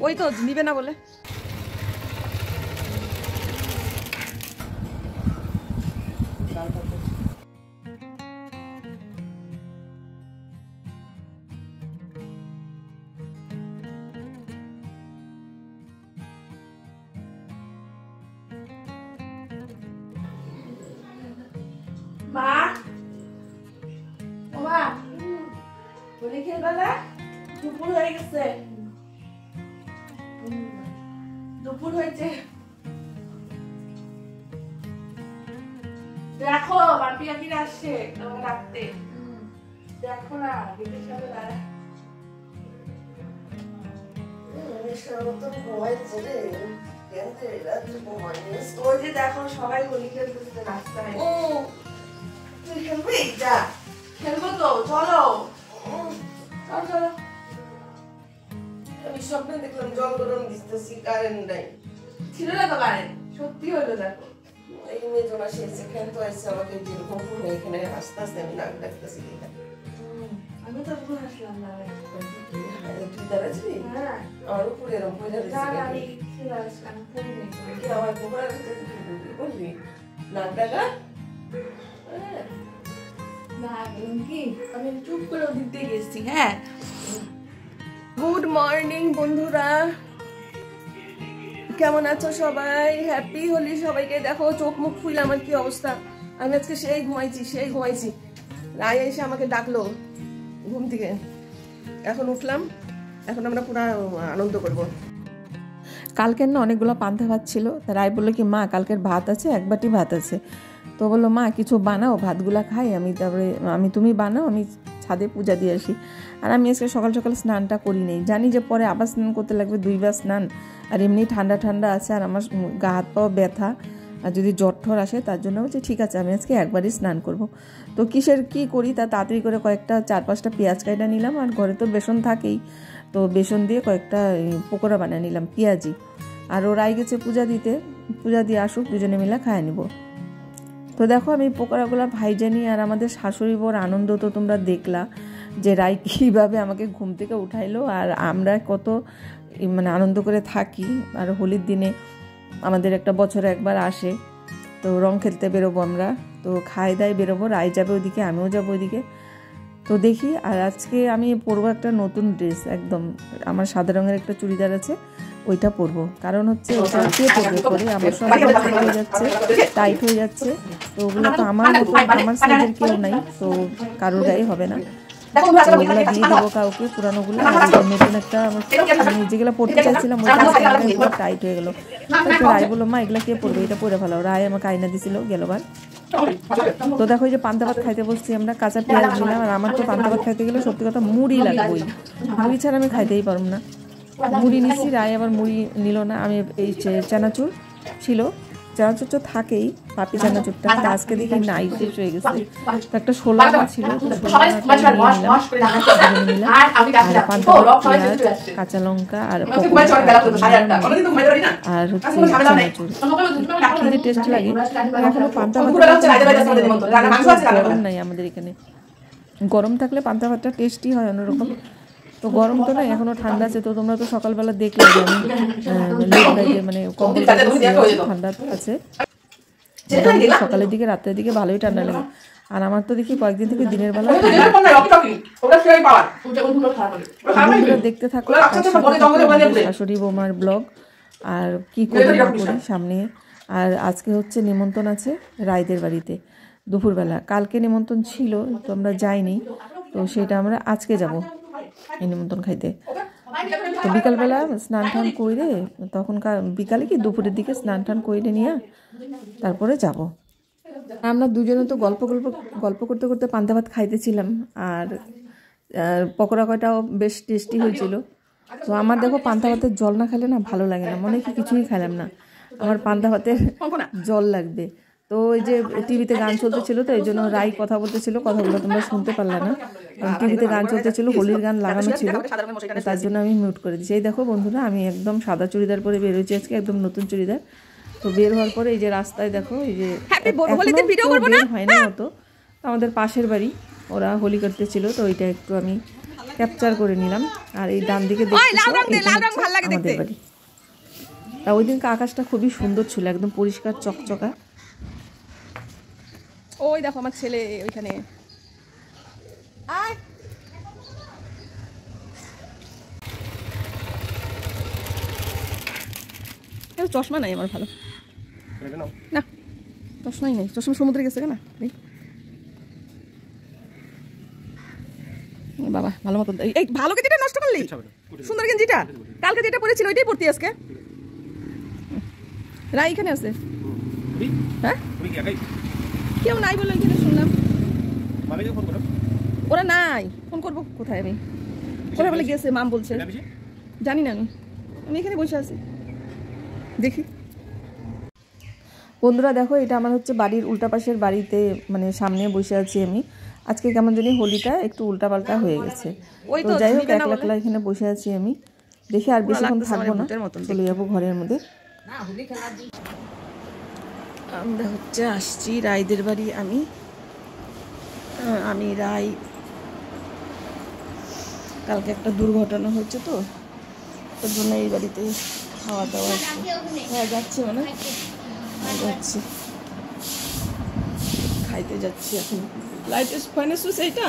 ওই তো নিবে না বলে। মা মা বলে খেলবা না? দুপুর হয়ে গেছে, দুপুর হয়েছে। দেখো বাপি কাকিরা আসছে তোমাকে রাখতে, দেখো না গেটের সামনে দাঁড়ায়। ওই যে দেখো সবাই হোলি খেলতেছে রাস্তায়। ও তুই খেলবি? যা খেলবো তো, চলো চলো চলো। আমি স্বপ্নে দেখলাম জল গরম দিতেছি, কারেন্ট নাই। ছিল না তো কারেন্ট, সত্যি হলো। দেখো এই মেয়ে জমা শেষে খেলতে আসছে আমাকে, যেরকম এখানে আস্তে আস্তে আমি নাক ডাকতেছি। আমি তো পুরো হাসলাম না। তুই দাঁড়াচ্ছি? হ্যাঁ আমার উপরে এরকম পয়সা আমি খেলে আসলাম, পড়ি নেই কি আমার গোবর বলবি নাক ডাকা। আমি চুপ করে দিতে গেছি। হ্যাঁ গুড মর্নিং বন্ধুরা, কেমন আছো সবাই? হ্যাপি হোলি সবাইকে। দেখো চোখ মুখ ফুলে আমার কি অবস্থা। আমি আজকে সেই ঘুমাইছি। রায় এসে আমাকে ডাকলো ঘুম থেকে, এখন উঠলাম। এখন আমরা পুরো আনন্দ করব। কালকের না অনেকগুলো পান্তা ভাত ছিল। রায় বললো কি মা কালকের ভাত আছে, এক বাটি ভাত আছে। তো বললো মা কিছু বানাও, ভাতগুলা খাই আমি। তারপরে তুমি বানাও, আমি ছাদে পূজা দিয়ে আসি। আর আমি আজকে সকাল সকাল স্নানটা করি নেই, জানি যে পরে আবার স্নান করতে লাগবে, 2 বার স্নান। আর এমনি ঠান্ডা ঠান্ডা আছে, আর আমার গা হাত পাও ব্যথা, আর যদি জ্বর ঠর আসে তার জন্য হচ্ছে ঠিক আছে আমি আজকে একবারই স্নান করব। তো কি করি তা তাড়াতাড়ি করে কয়েকটা 4-5টা পেঁয়াজ কাটা নিলাম। আর ঘরে তো বেসন থাকেই, তো বেসন দিয়ে কয়েকটা পকোড়া বানিয়ে নিলাম পেঁয়াজি। আর ও রায় গেছে পূজা দিয়ে আসুক, দুজনে মিলে খায় নিব। তো দেখো আমি পকোড়াগুলো ভাইজা নিই। আর আমাদের শাশুড়ি বউর আনন্দ তো তোমরা দেখলা, যে রায় কীভাবে আমাকে ঘুম থেকে উঠাইলো। আর আমরা কত মানে আনন্দ করে থাকি। আর হোলির দিনে আমাদের একটা বছরে একবার আসে, তো রং খেলতে বেরোবো আমরা। তো খাই দায় বেরোবো, রায় যাবে ওইদিকে, আমিও যাবো ওইদিকে। তো দেখি। আর আজকে আমি পরবো একটা নতুন ড্রেস, একদম আমার সাদা রঙের একটা চুড়িদার আছে, ওইটা পরবো। কারণ হচ্ছে ওটা কে পরবে পরে, আমার সব হয়ে যাচ্ছে, টাইট হয়ে যাচ্ছে। তো ওগুলো তো আমার সাইজের কেউ নাই, তো কারোর গায়ে হবে না। ওগুলো দিয়ে দেবো কাউকে, পুরানোগুলো। নতুন একটা যেগুলো পড়তে চাইছিলাম ওইটা টাইট হয়ে গেলো। রায় বললো মা এগুলা কে পড়বে, এটা পরে ফেলাও। রায় আমাকে আয়না দিছিল গেলবার। তো দেখো এই যে পান্তা ভাত খাইতে বসছি আমরা, কাঁচা পেঁয়াজ দিলাম। আর আমার তো পান্তা ভাত খাইতে গেলে সত্যি কথা মুড়ি লাগবেই, মুড়ি ছাড়া আমি খাইতেই পারবো না। মুড়ি নিচ্ছি, রায় আবার মুড়ি নিল না। আমি এই চানাচুর ছিল, চানাচুর তো থাকেই, পাপি চানাচুরটা আজকে দেখি নাই, শেষ হয়ে গেছে। তো একটা ছোলা ছিল, কাঁচা লঙ্কা আর আর হচ্ছে চানাচুর, খেতে টেস্ট লাগে। এখনো পান্তা ভাত গরম নাই আমাদের এখানে, গরম থাকলে পান্তা ভাতটা টেস্টি হয় অন্যরকম। তো গরম তো নাই, এখনো ঠান্ডা আছে। তো তোমরা তো সকালবেলা দেখলে যে আমি মানে ঠান্ডা আছে, সকালের দিকে রাতের দিকে ভালোই ঠান্ডা লাগে। আর আমার তো দেখি কয়েকদিন থেকে দিনের বেলা দেখতে থাকো শাশুড়ি বৌমার ব্লগ আর কি করি না করি সামনে। আর আজকে হচ্ছে নিমন্ত্রণ আছে রায়দের বাড়িতে দুপুরবেলা, কালকে নিমন্ত্রণ ছিল তো আমরা যাইনি, তো সেটা আমরা আজকে যাব এই নিমন্ত্রণ খাইতে। তো বিকালবেলা স্নান টান করে, তখনকার বিকালে কি দুপুরের দিকে স্নান টান করে নিয়ে তারপরে যাব। আমরা দুজনে তো গল্প করতে করতে পান্তা ভাত খাইতেছিলাম। আর পকোড়া কয়টাও বেশ টেস্টি হয়েছিল। তো আমার দেখো পান্তা ভাতের জল না খেলে না ভালো লাগে না, মনে কি কিছুই খেলাম না, আমার পান্তা ভাতের জল লাগবে। তো ওই যে টিভিতে গান চলতেছিল, তো এই জন্য রাই কথা বলতেছিল, কথাগুলো তোমরা শুনতে পারলে না, কারণ টিভিতে গান চলতেছিল, হোলির গান লাগানো ছিল, তার জন্য আমি মিউট করে দিচ্ছি। এই দেখো বন্ধুরা, আমি একদম সাদা চুড়িদার পরে বের হয়েছি আজকে, একদম নতুন চুড়িদার। তো বের হওয়ার পরে এই যে রাস্তায় দেখো, এই যে হয় না মতো, আমাদের পাশের বাড়ি ওরা হোলি করতেছিল, তো ওইটা একটু আমি ক্যাপচার করে নিলাম। আর এই ডান দিকে আমাদের বাড়ি। তা ওই দিনকে আকাশটা খুবই সুন্দর ছিল, একদম পরিষ্কার চকচকা। ওই দেখো আমার ছেলে ওইখানে। চশমা নাই আমার ভালো না, চশমাই নেই। চশমা সমুদ্রে গেছে কেনা বাবা, ভালো মতো। এই ভালো গেঞ্জিটা নষ্ট করলি, সুন্দর গেঞ্জিটা কালকে যেটা পরেছিল ওইটাই পরতি আজকে। রাই এখানে আছে? হ্যাঁ কেউ নাই বলে এখানে শুনলাম। ওরা নাই, ফোন করবো কোথায় আমি? কোথায় বলে গেছে মাম বলছে, জানি না। আমি এখানে বসে আছি, দেখি। বন্ধুরা দেখো, এটা আমার হচ্ছে বাড়ির উল্টা পাশের বাড়িতে, মানে সামনে বসে আছি আমি। আজকে কেমন জানি হোলিটা একটু উল্টাপাল্টা হয়ে গেছে। তো যাই হোক, একলা একলা এখানে বসে আছি আমি। দেখি আর বেশিক্ষণ থাকবো না, চলে যাবো ঘরের মধ্যে। আমরা হচ্ছে আসছি রায়দের বাড়ি। আমি রাই, কালকে একটা দুর্ঘটনা হয়েছে তো, তার জন্য এই বাড়িতে খাওয়া দাওয়া হচ্ছে। হ্যাঁ যাচ্ছি, মানে যাচ্ছি, খাইতে যাচ্ছি এখন। লাইটের ফাইনাল সুইচ এইটা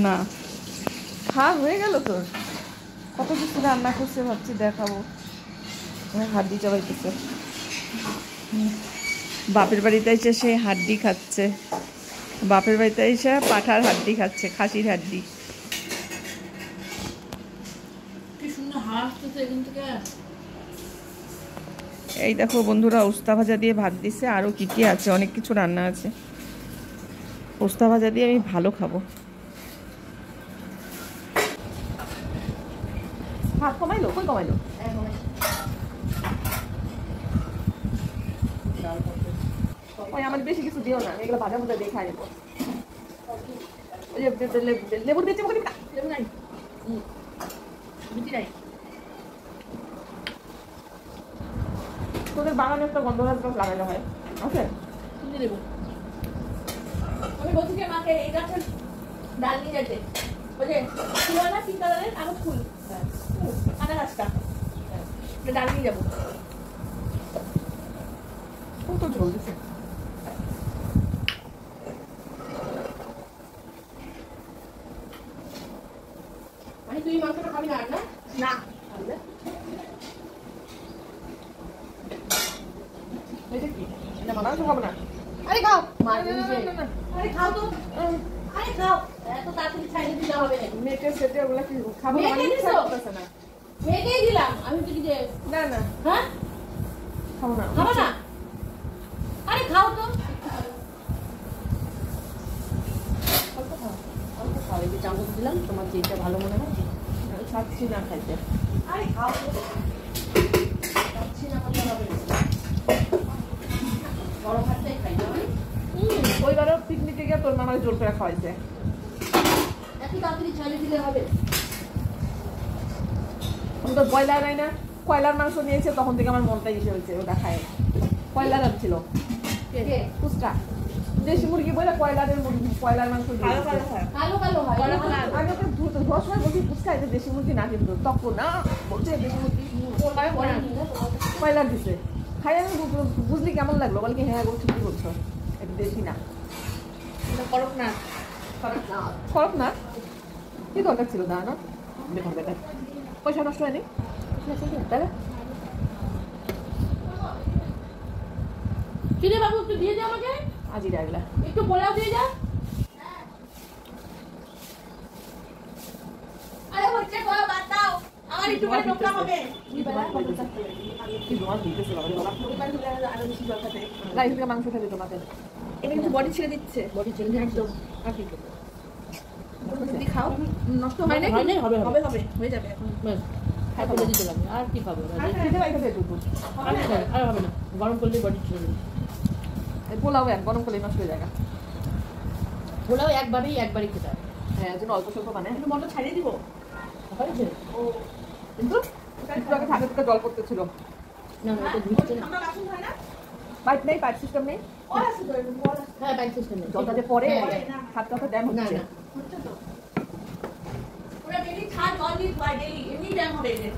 না, হ্যাঁ হয়ে গেল তোর। কত কিছু রান্না করছে ভাবছি দেখাবো। হাড্ডি চাবাইতেছে, বাপের বাড়িতে এসে সে হাড্ডি খাচ্ছে। বাপের বাড়িতে এসে পাঠার হাড্ডি খাচ্ছে, খাসির হাড্ডি। এই দেখো বন্ধুরা, উস্তা ভাজা দিয়ে ভাত দিছে, আরও কি কি আছে, অনেক কিছু রান্না আছে। উস্তা ভাজা দিয়ে আমি ভালো খাবো। ভাত কমাইলো, কই কমাইলো? ওই আমার বেশি কিছু দিও না, এগুলো ভাজা ভাজা দিয়ে খাই নেবো। লেবুর দিচ্ছে, লেবু নাই, নাই। তোদের বাগানে একটা গন্ধরাজ গাছ লাগানো হয়, আছে? লেবু আমি বলছি যে মাকে এই গাছের ডাল নিয়ে যেতে, বুঝলে? ছিল না পিঙ্ক কালারের আরো ফুল, আনা গাছটা ডাল নিয়ে যাবো। কত ঝোল দিচ্ছে। মানে তুই মাংসটা খাবি না? আর না না এটা কি? এটা মাংস খাবো না। আরে খাও, আরে খাও তো, আরে খাও। এত তাড়াতাড়ি ছাইড়ে দিলে হবে না। মেটে সেটে ওগুলা কি খাবো না? না মেটেই দিলাম আমি তো। যে না না, হ্যাঁ খাবো না, খাবো না। আরে খাও তো, অল্প খাও, অল্প খাও। এই যে চামচ দিলাম, তোমার যেটা ভালো মনে হয়। চাচ্ছি না খাইতে। আরে খাও তো, চাচ্ছি না খাইতে হবে না। বড় ভাতটাই খাই না। ওইবারও পিকনিকে গিয়ে তোর মামার জোর করে খাওয়াইছে। এত তাড়াতাড়ি ছাড়িয়ে দিলে হবে? আমি তো ব্রয়লার নাই না, কয়লার মাংস নিয়েছে, তখন থেকে আমার মনটা ইসে হয়েছে ওটা খায়। কয়লার ছিল ফুচকা, দেশি মুরগি বলে কয়লারের মুরগি, কয়লার মাংস কালো কালো হয়। আমি ওকে ধোয়ার সময় বলছি ফুচকা এটা দেশি মুরগি না, কিন্তু তখন না বলছে দেশি মুরগি, কয়লার দিছে। খাই আমি বুঝলি কেমন লাগলো? বল কি হ্যাঁ গো ঠিকই বলছো, এটা দেশি না। করক না, করক না, কি দরকার ছিল? না না দেখুন বেটা, পয়সা নষ্ট হয়নি তাই না? কিরে বাবু একটু দিয়ে দে আমাকে, আজই ডাকলা একটু পোলাও দিয়ে যা। আরে হচ্ছে কো বাতাও, আমার একটু করে নোকরা হবে। কি বলা কি তোমার দিতেছে বাবা, পরিবার হলে আরো বেশি জল খেতে, রাইস থেকে মাংস খেতে তোমাকে। এটা কিন্তু বডি ছেড়ে দিচ্ছে, বডি ছেড়ে দিয়ে একদম আর কি করব? যদি খাও নষ্ট হয় না, হবে হবে হবে হয়ে যাবে এখন। বাস খাই ফেলে দিতে লাগবে, আর কি খাবো? খেতে পাই খেতে দুটো আর হবে না, গরম করলে বডি ছেড়ে দেবে। পোলাও এক গরম করলে নষ্ট হয়ে যায়। পোলাও একবারই খেতে হয়। হ্যাঁ যেন অল্প স্বল্প বানায়, একটু মনটা ছাড়িয়ে দিব হয়েছে। ও কিন্তু একটু আগে থাকে জল পড়তেছিল না, এটা ধুচ্ছে না। পাইপ নেই, পাইপ সিস্টেম নেই। হ্যাঁ পাইপ সিস্টেম নেই, জলটা যে পরে ছাদ কথা ড্যাম হচ্ছে ওরা ডেলি ছাদ জল দিয়ে ধোয়ায়, ডেলি এমনি ড্যাম হবে এদের।